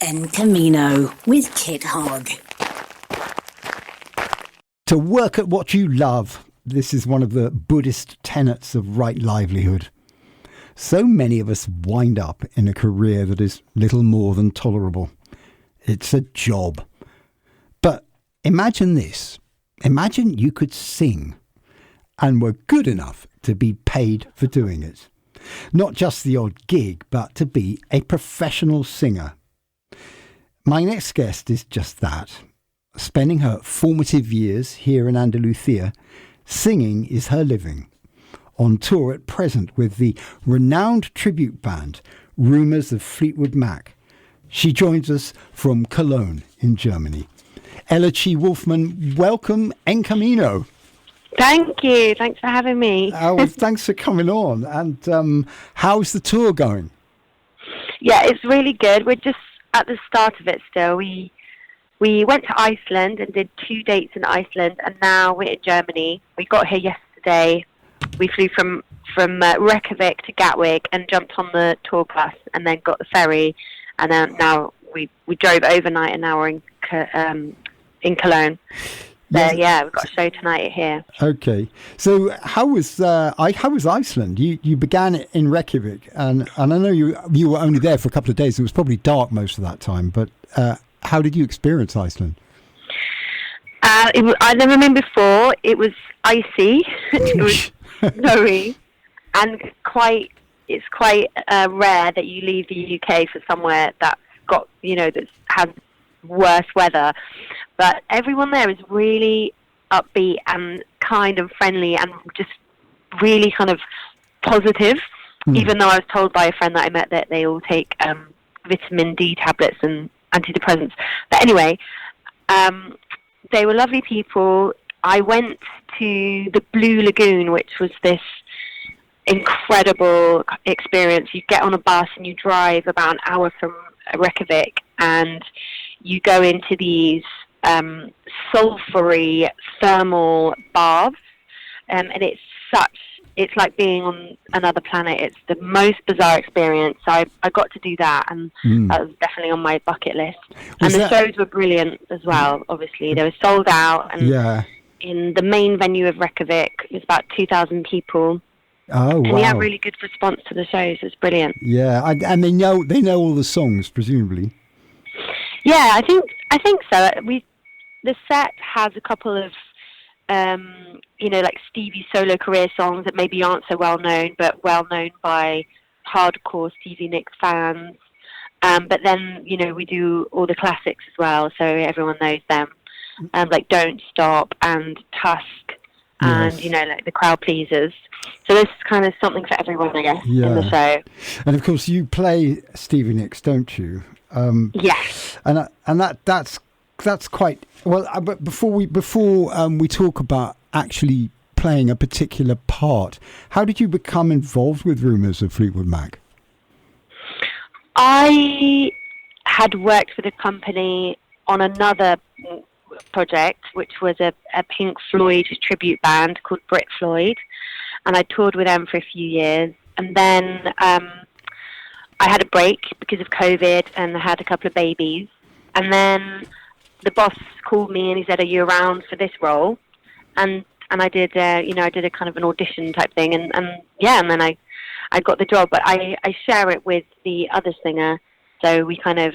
En Camino with Kit Hogg. To work at what you love. This is one of the Buddhist tenets of right livelihood. So many of us wind up in a career that is little more than tolerable. It's a job. But imagine this. Imagine you could sing and were good enough to be paid for doing it. Not just the odd gig, but to be a professional singer. My next guest is just that. Spending her formative years here in Andalusia, singing is her living. On tour at present with the renowned tribute band, Rumours of Fleetwood Mac. She joins us from Cologne in Germany. Ella Chi Wolfman, welcome En Camino. Thank you. Thanks for having me. Well, thanks for coming on. And how's the tour going? Yeah, it's really good. We're just at the start of it still. We went to Iceland and did 2 dates in Iceland, and now we're in Germany. We got here yesterday. We flew from Reykjavik to Gatwick and jumped on the tour bus and then got the ferry. And then now we drove overnight, and now we're in Cologne. So yeah, we've got a show tonight here. Okay, so how was Iceland? You began it in Reykjavik, and I know you were only there for a couple of days. It was probably dark most of that time, but how did you experience Iceland? I'd never been before. It was icy. It was snowy, and it's quite rare that you leave the UK for somewhere that's got that has worse weather. But everyone there is really upbeat and kind and friendly and just really kind of positive. Even though I was told by a friend that I met that they all take vitamin D tablets and antidepressants. But anyway, they were lovely people. I went to the Blue Lagoon, which was this incredible experience. You get on a bus and you drive about an hour from Reykjavik, and you go into these sulfury thermal baths, and it's like being on another planet. It's the most bizarre experience. So I got to do that, and that was definitely on my bucket list. And the shows were brilliant as well. Obviously, they were sold out, and in the main venue of Reykjavik, it was about 2,000 people. Oh, wow. And yeah, really good response to the shows. It's brilliant. Yeah, and they know all the songs, presumably. Yeah, I think so. The set has a couple of, like Stevie's solo career songs that maybe aren't so well known, but well known by hardcore Stevie Nicks fans. But then, we do all the classics as well, so everyone knows them. Like Don't Stop and Tusk and, like the crowd pleasers. So there's kind of something for everyone, I guess, in the show. And of course, you play Stevie Nicks, don't you? Yes. And that's quite well. But before we talk about actually playing a particular part, how did you become involved with Rumours of Fleetwood Mac? I had worked with a company on another project, which was a Pink Floyd tribute band called Brit Floyd, and I toured with them for a few years, and then I had a break because of COVID, and I had a couple of babies, and then the boss called me and he said, "Are you around for this role?" And I did, I did a kind of an audition type thing, and then I got the job. But I share it with the other singer, so we kind of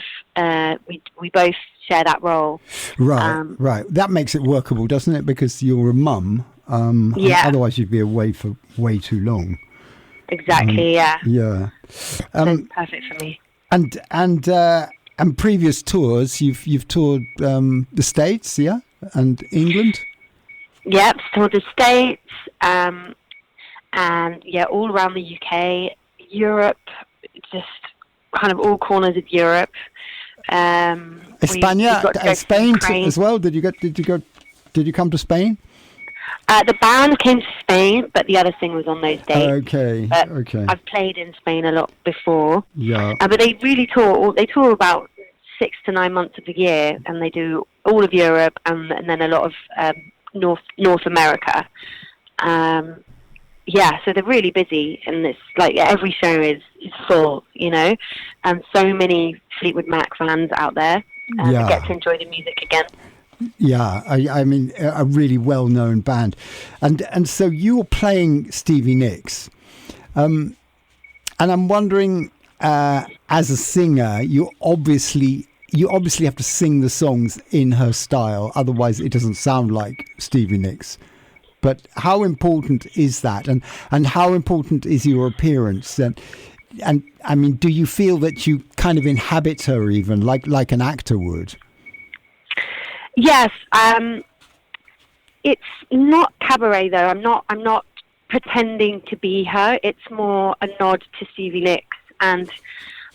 we both share that role. Right, right. That makes it workable, doesn't it? Because you're a mum. Otherwise, you'd be away for way too long. Exactly. Yeah. So it's perfect for me. And previous tours, you've toured the States, and England. Yep, toured the States, and all around the UK, Europe, just kind of all corners of Europe. Spain as well. Did you come to Spain? The band came to Spain, but the other thing was on those dates. Okay. I've played in Spain a lot before. Yeah. But they really tour. They tour about 6 to 9 months of the year, and they do all of Europe and then a lot of North America. So they're really busy, and it's like every show is is full, and so many Fleetwood Mac fans out there that get to enjoy the music again. Yeah, I mean, a really well-known band. And so you're playing Stevie Nicks. And I'm wondering, as a singer, you obviously have to sing the songs in her style. Otherwise, it doesn't sound like Stevie Nicks. But how important is that? And how important is your appearance? And I mean, do you feel that you kind of inhabit her even like an actor would? Yes, it's not cabaret though. I'm not pretending to be her. It's more a nod to Stevie Nicks. And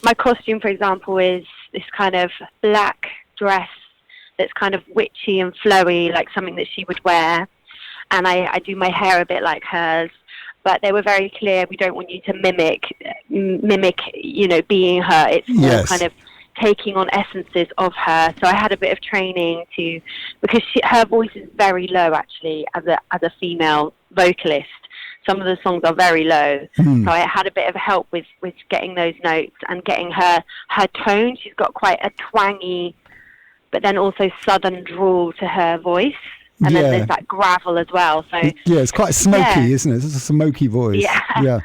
my costume, for example, is this kind of black dress that's kind of witchy and flowy, like something that she would wear. And I do my hair a bit like hers. But they were very clear. We don't want you to mimic, being her. It's more kind of taking on essences of her. So I had a bit of training because her voice is very low actually as a female vocalist. Some of the songs are very low. So I had a bit of help with getting those notes and getting her tone. She's got quite a twangy, but then also southern drawl to her voice. And then there's that gravel as well. So it's quite smoky, isn't it? It's a smoky voice. Yeah,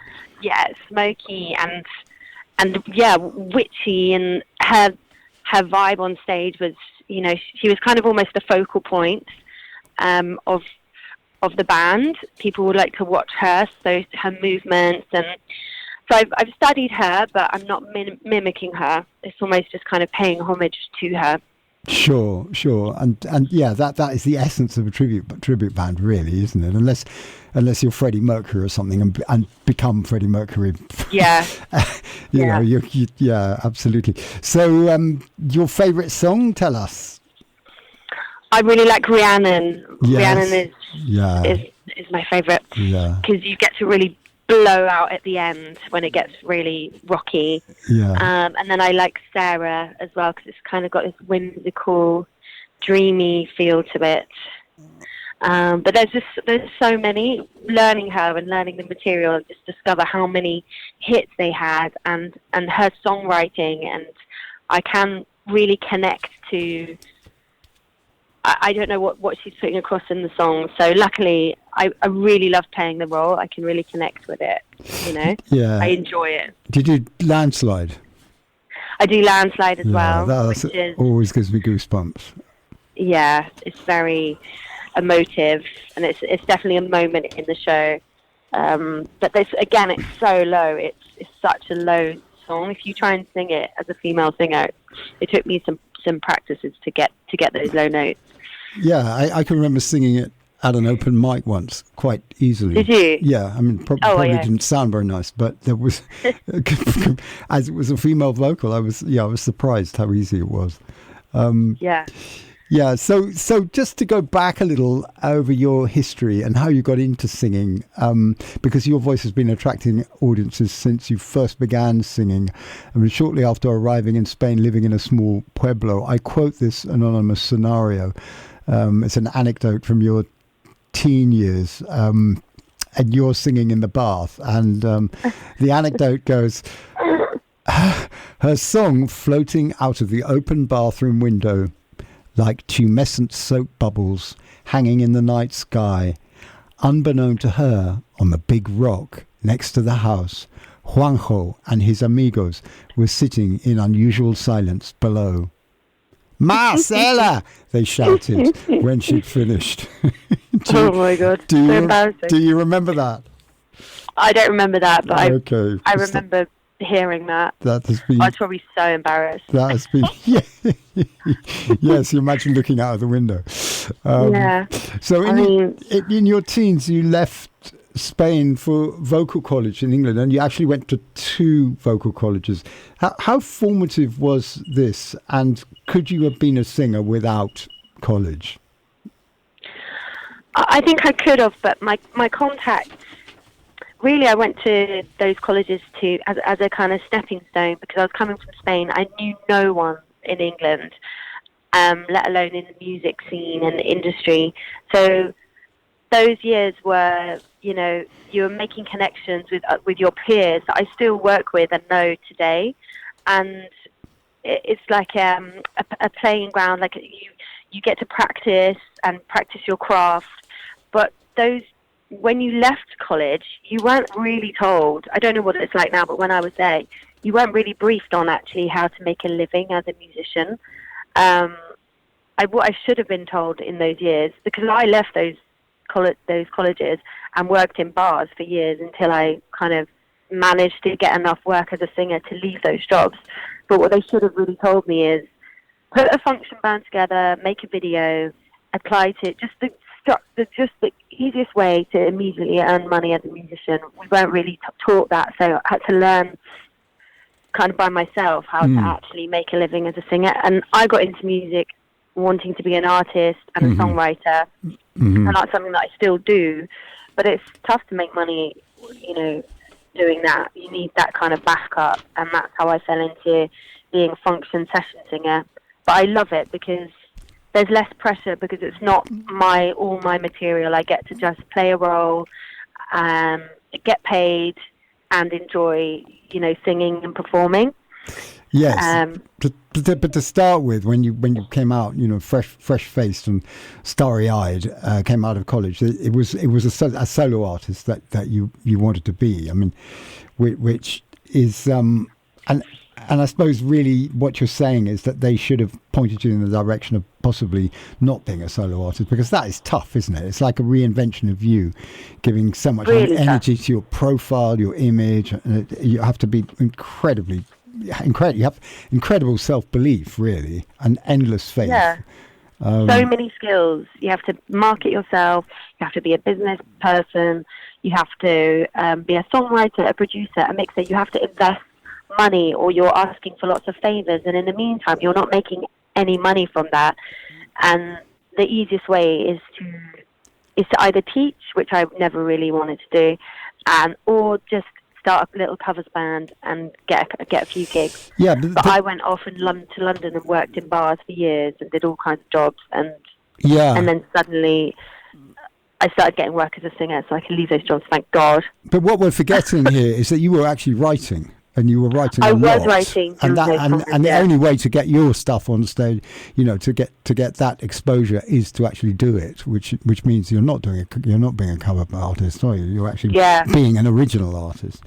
smoky and witchy, and her vibe on stage was, she was kind of almost the focal point of the band. People would like to watch her, so her movements, and so I've studied her, but I'm not mimicking her. It's almost just kind of paying homage to her. Sure, and that is the essence of a tribute band, really, isn't it? Unless you're Freddie Mercury or something and become Freddie Mercury. Yeah. Absolutely. So, your favourite song? Tell us. I really like Rhiannon. Yes. Rhiannon is my favourite. Yeah. Because you get to really blow out at the end when it gets really rocky. Yeah. And then I like Sarah as well because it's kind of got this whimsical, dreamy feel to it. But there's so many. Learning her and learning the material, and just discover how many hits they had, and her songwriting, and I can really connect to. I don't know what she's putting across in the song. So luckily, I really love playing the role. I can really connect with it, Yeah. I enjoy it. Did you Landslide? I do Landslide as well. That always gives me goosebumps. Yeah, it's very emotive, and it's definitely a moment in the show. But it's so low. It's such a low song. If you try and sing it as a female singer, it took me some practices to get those low notes. Yeah, I can remember singing it at an open mic once quite easily. Did you? Yeah, I mean, probably didn't sound very nice, but there was, as it was a female vocal, I was surprised how easy it was. Yeah, so just to go back a little over your history and how you got into singing, because your voice has been attracting audiences since you first began singing. I mean, shortly after arriving in Spain, living in a small pueblo, I quote this anonymous scenario. It's an anecdote from your teen years, and you're singing in the bath. And the anecdote goes, her song floating out of the open bathroom window like tumescent soap bubbles hanging in the night sky. Unbeknown to her, on the big rock next to the house, Juanjo and his amigos were sitting in unusual silence below. Marcela! They shouted when she'd finished. Oh my God, so embarrassing. Do you remember that? I don't remember that, but okay. I remember hearing that. That has been. I was probably so embarrassed. That has been. Yes, you imagine looking out of the window. Yeah. So in your teens, you left Spain for vocal college in England, and you actually went to 2 vocal colleges. How formative was this, and could you have been a singer without college? I think I could have, but my contacts, really I went to those colleges as a kind of stepping stone, because I was coming from Spain. I knew no one in England, let alone in the music scene and the industry. So those years were, you know, you were making connections with your peers that I still work with and know today, and it's like a playing ground. Like you get to practice your craft, but when you left college, you weren't really told. I don't know what it's like now, but when I was there, you weren't really briefed on actually how to make a living as a musician. What I should have been told in those years, because I left those colleges and worked in bars for years until I kind of managed to get enough work as a singer to leave those jobs. But what they should have really told me is put a function band together, make a video, apply to just the easiest way to immediately earn money as a musician. We weren't really taught that, so I had to learn kind of by myself how to actually make a living as a singer. And I got into music wanting to be an artist and a songwriter, and that's something that I still do. But it's tough to make money, you know, doing that. You need that kind of backup, and that's how I fell into being a function session singer. But I love it because there's less pressure, because it's not all my material. I get to just play a role, get paid, and enjoy, you know, singing and performing. Yes, but to start with, when you came out, you know, fresh faced and starry eyed, came out of college, it was a solo artist that you wanted to be. I mean, which is and I suppose really what you're saying is that they should have pointed you in the direction of possibly not being a solo artist, because that is tough, isn't it? It's like a reinvention of you, giving so much really energy tough to your profile, your image. You have to be incredible. You have incredible self-belief, really, and endless faith. Yeah. So many skills. You have to market yourself. You have to be a business person. You have to be a songwriter, a producer, a mixer. You have to invest money, or you're asking for lots of favors. And in the meantime, you're not making any money from that. And the easiest way is to either teach, which I never really wanted to do, or just start a little covers band and get a few gigs. Yeah, but I went off to London and worked in bars for years and did all kinds of jobs, and then suddenly I started getting work as a singer, so I can leave those jobs, thank God. But what we're forgetting here is that you were actually writing. And you were writing I a lot. was writing, and the only way to get your stuff on stage, you know, to get that exposure is to actually do it, which means you're not being a cover artist, are you? You're actually being an original artist.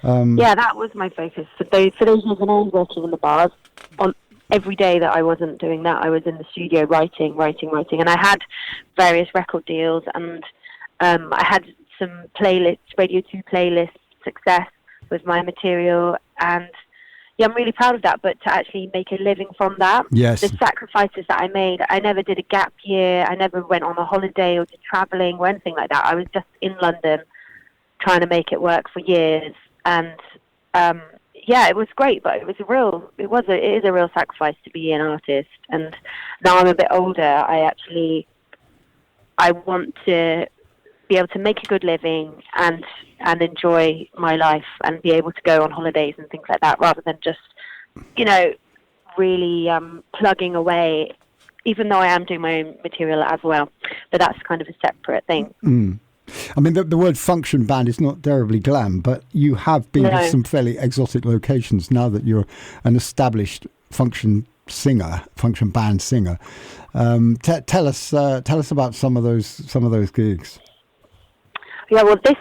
That was my focus for those years when I was working in the bars. On every day that I wasn't doing that, I was in the studio writing, and I had various record deals, and I had some playlists, Radio 2 playlist success with my material, and I'm really proud of that. But to actually make a living from that, the sacrifices that I made, I never did a gap year, I never went on a holiday or did traveling or anything like that. I was just in London trying to make it work for years, and it was great, but it is a real sacrifice to be an artist. And now I'm a bit older, I want to be able to make a good living and enjoy my life and be able to go on holidays and things like that, rather than just, you know, really plugging away, even though I am doing my own material as well. But that's kind of a separate thing. I mean, the word function band is not terribly glam, but you have been to some fairly exotic locations now that you're an established function band singer. Tell us about some of those gigs. Yeah, well, this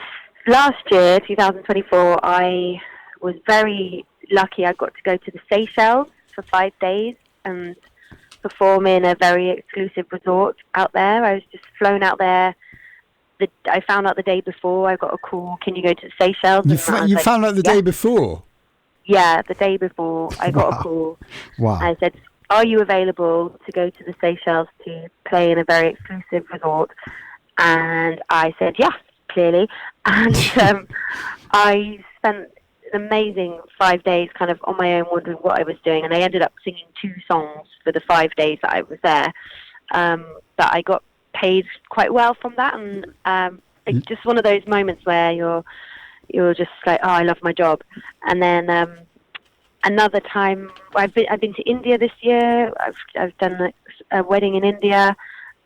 last year, 2024, I was very lucky. I got to go to the Seychelles for 5 days and perform in a very exclusive resort out there. I was just flown out there. I found out the day before. I got a call, can you go to the Seychelles? You found out the day before? Yeah, the day before I got a call. Wow. I said, are you available to go to the Seychelles to play in a very exclusive resort? And I said, yeah, clearly. And I spent an amazing 5 days kind of on my own, wondering what I was doing. And I ended up singing 2 songs for the 5 days that I was there. That I got paid quite well from that. And it's just one of those moments where you're just like, oh, I love my job. And then another time, I've been to India this year. I've done a wedding in India,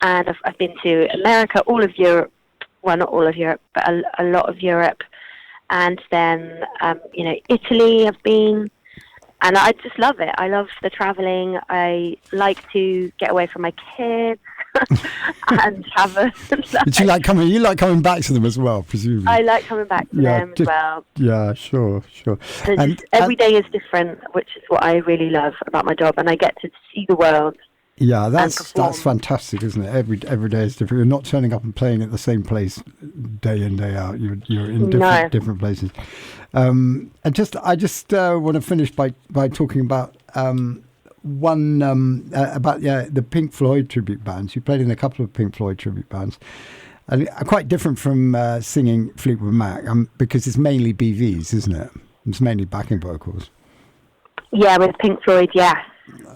and I've been to America, all of Europe, well, not all of Europe, but a lot of Europe. And then, Italy I've been, and I just love it. I love the traveling. I like to get away from my kids and have a... But you like coming back to them as well, presumably. I like coming back to them as well. Yeah, sure. And every day is different, which is what I really love about my job, and I get to see the world. Yeah, that's fantastic, isn't it? Every day is different. You're not turning up and playing at the same place day in, day out. You're in different places. I just want to finish by talking about the Pink Floyd tribute bands. You played in a couple of Pink Floyd tribute bands, and quite different from singing Fleetwood Mac, because it's mainly BVs, isn't it? It's mainly backing vocals. Yeah, with Pink Floyd, yeah.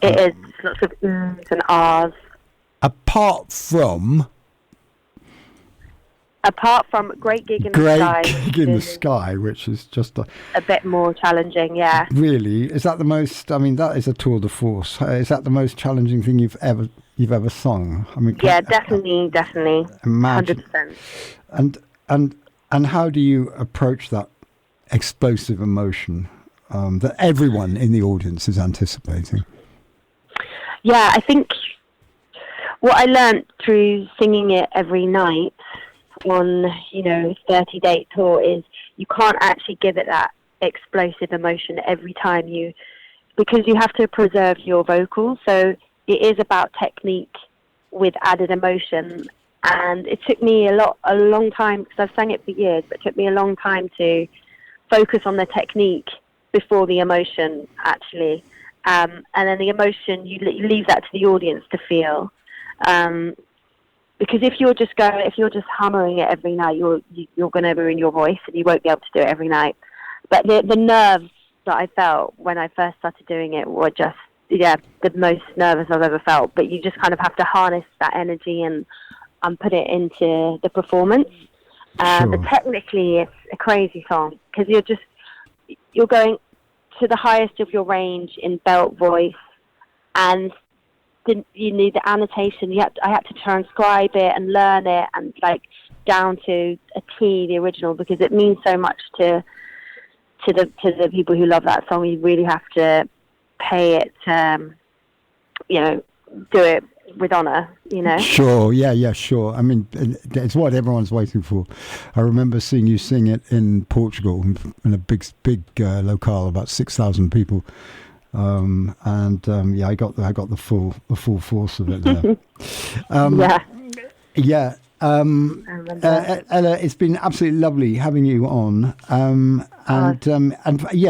It is lots of oohs and ahs. Apart from Great Gig in the Sky, which is just a bit more challenging, yeah. Really? Is that the most, that is a tour de force. Is that the most challenging thing you've ever sung? Yeah, definitely. Imagine. 100%. And how do you approach that explosive emotion that everyone in the audience is anticipating? Yeah, I think what I learnt through singing it every night on, 30-date tour is you can't actually give it that explosive emotion every time because you have to preserve your vocals. So it is about technique with added emotion. And it took me a long time, because I've sang it for years, but it took me a long time to focus on the technique before the emotion, actually. And then the emotion, you leave that to the audience to feel. Because if you're just hammering it every night, you're going to ruin your voice, and you won't be able to do it every night. But the nerves that I felt when I first started doing it were just, the most nervous I've ever felt. But you just kind of have to harness that energy and put it into the performance. Sure. But technically, it's a crazy song, because you're going to the highest of your range in belt voice, and you need the annotation. I had to transcribe it and learn it, and down to a T, the original, because it means so much to the people who love that song. You really have to pay it, do it with honour, Sure, yeah, sure. It's what everyone's waiting for. I remember seeing you sing it in Portugal in a big locale, about 6,000 people. I got the full force of it there. Yeah. Ella, it's been absolutely lovely having you on.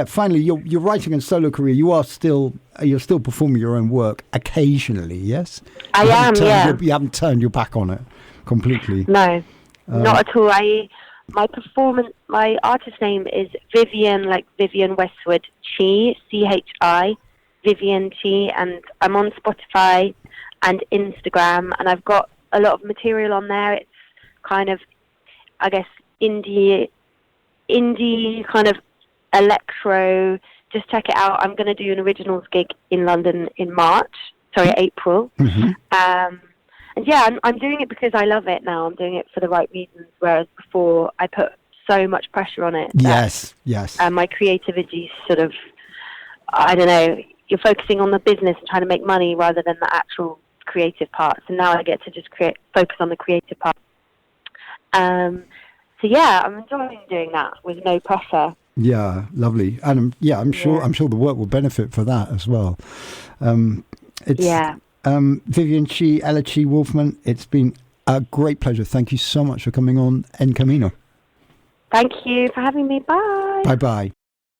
Finally, your writing and solo career. You're still performing your own work occasionally. Yes, I am. Yeah, you haven't turned your back on it completely. No, not at all. My artist name is Vivienne, like Vivienne Westwood Chi, CHI, Vivienne Chi, and I'm on Spotify and Instagram, and I've got a lot of material on there. It's kind of, I guess, indie kind of electro. Just check it out. I'm going to do an originals gig in London in April. Mm-hmm. And yeah, I'm doing it because I love it now. I'm doing it for the right reasons, whereas before I put so much pressure on it. Yes. My creativity sort of, I don't know, you're focusing on the business and trying to make money rather than the actual creative part. So now I get to just focus on the creative part. I'm enjoying doing that with no pressure. Yeah, lovely, and I'm sure the work will benefit for that as well. Vivienne Chi, Ella Chi Wolfman. It's been a great pleasure. Thank you so much for coming on En Camino. Thank you for having me. Bye. Bye.